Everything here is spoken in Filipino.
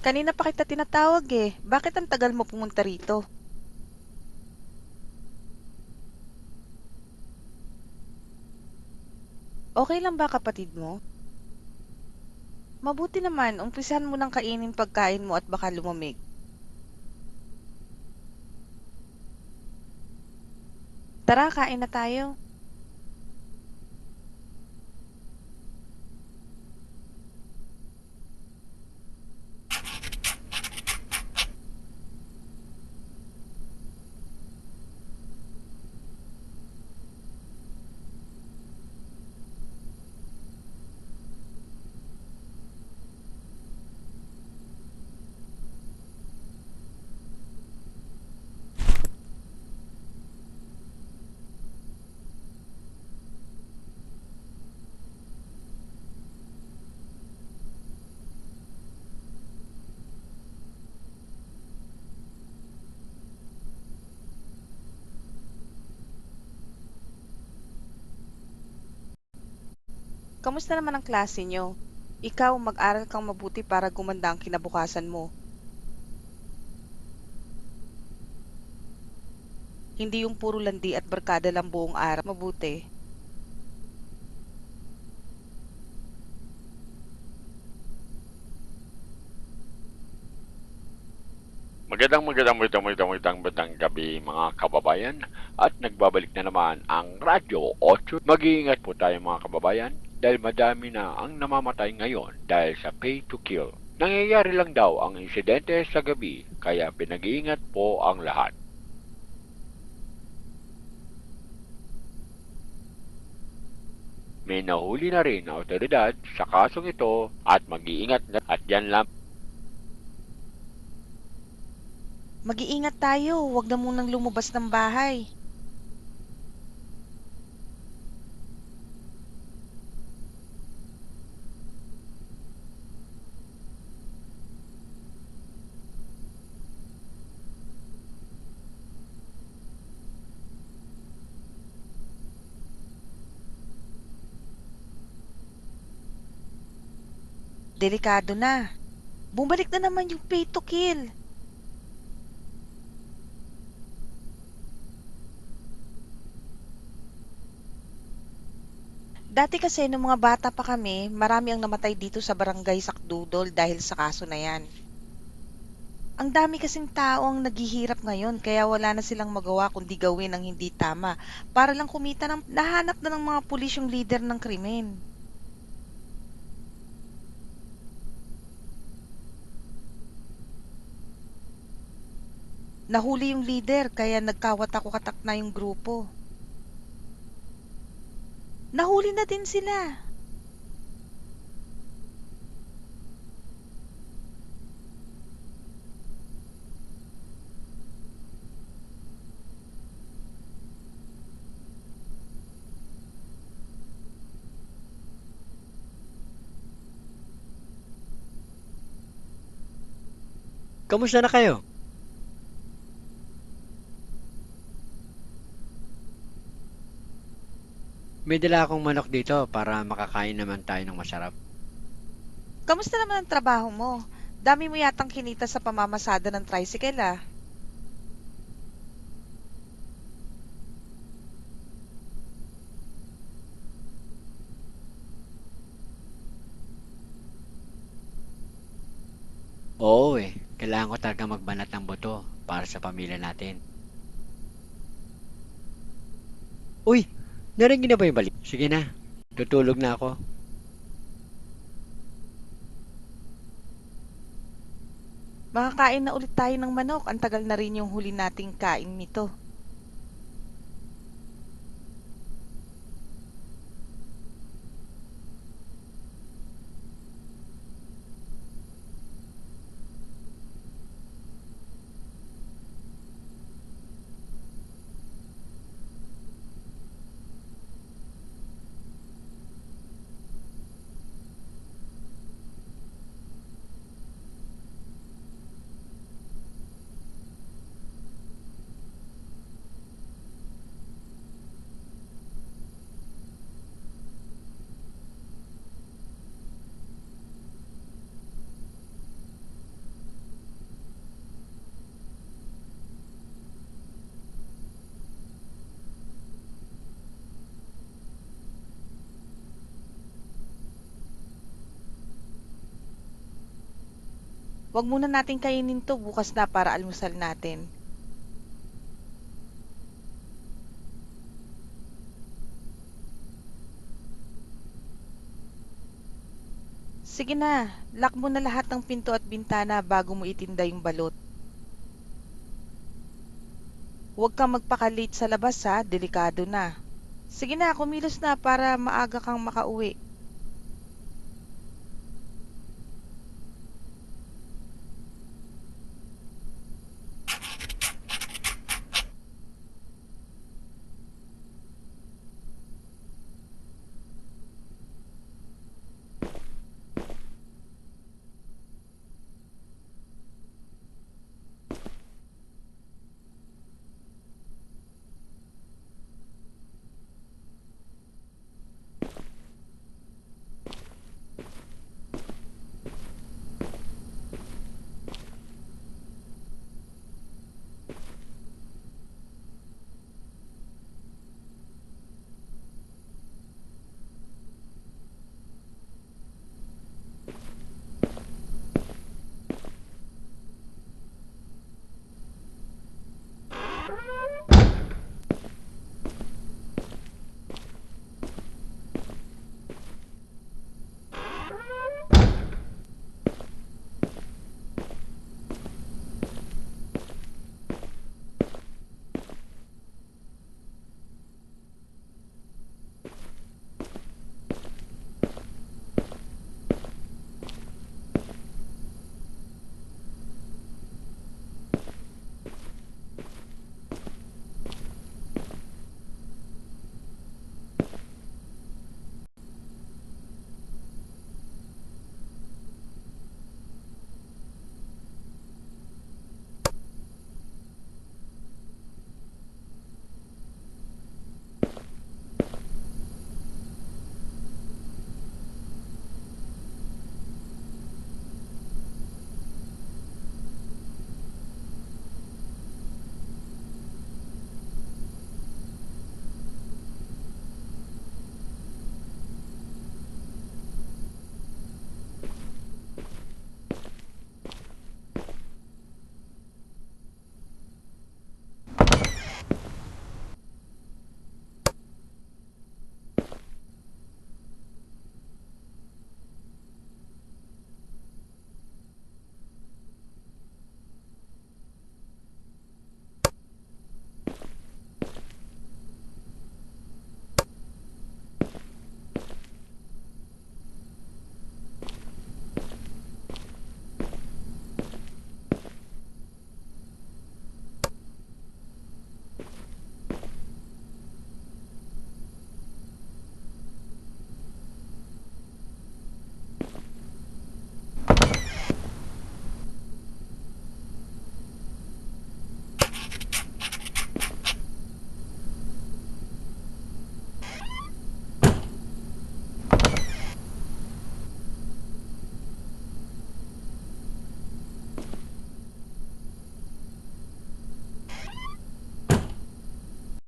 Kanina pa kita tinatawag eh. Bakit ang tagal mo pumunta rito? Okay lang ba kapatid mo? Mabuti naman, umpisahan mo ng kainin pagkain mo at baka lumamig. Tara, kain na tayo. Kamusta naman ang klase nyo? Ikaw, mag-aral kang mabuti para gumanda ang kinabukasan mo. Hindi yung puro landi at barkada lang buong araw. Mabuti. Magandang gabi mga kababayan at nagbabalik na naman ang Radyo 8. Mag-iingat po tayo mga kababayan dahil madami na ang namamatay ngayon dahil sa pay to kill. Nangyayari lang daw ang insidente sa gabi kaya pinag-iingat po ang lahat. May nahuli na rin na otoridad sa kasong ito at mag-iingat na at yan lang. Mag-iingat tayo, huwag na munang lumabas ng bahay. Delikado na. Bumalik na naman yung pay to kill. Dati kasi nung mga bata pa kami, marami ang namatay dito sa barangay Sakdudol dahil sa kaso na yan. Ang dami kasing tao ang naghihirap ngayon kaya wala na silang magawa kundi gawin ang hindi tama para lang kumita ng nahanap na ng mga pulis yung leader ng krimen. Nahuli yung leader kaya nagkawatak-watak na yung grupo. Nahuli na din sila. Kamusta na kayo? May dala akong manok dito para makakain naman tayo ng masarap. Kamusta naman ang trabaho mo? Dami mo yatang kinita sa pamamasada ng tricycle ah. Oo kailangan ko talaga magbanat ng buto para sa pamilya natin. Uy, narinig na ba yung balik? Sige na, tutulog na ako. Makakain na ulit tayo ng manok. Ang tagal na rin yung huli nating kain nito. Huwag muna natin kainin to, bukas na para almusal natin. Sige na, lock mo na lahat ng pinto at bintana bago mo itinda yung balot. Huwag kang magpaka-late sa labas ha, delikado na. Sige na, kumilos na para maaga kang makauwi.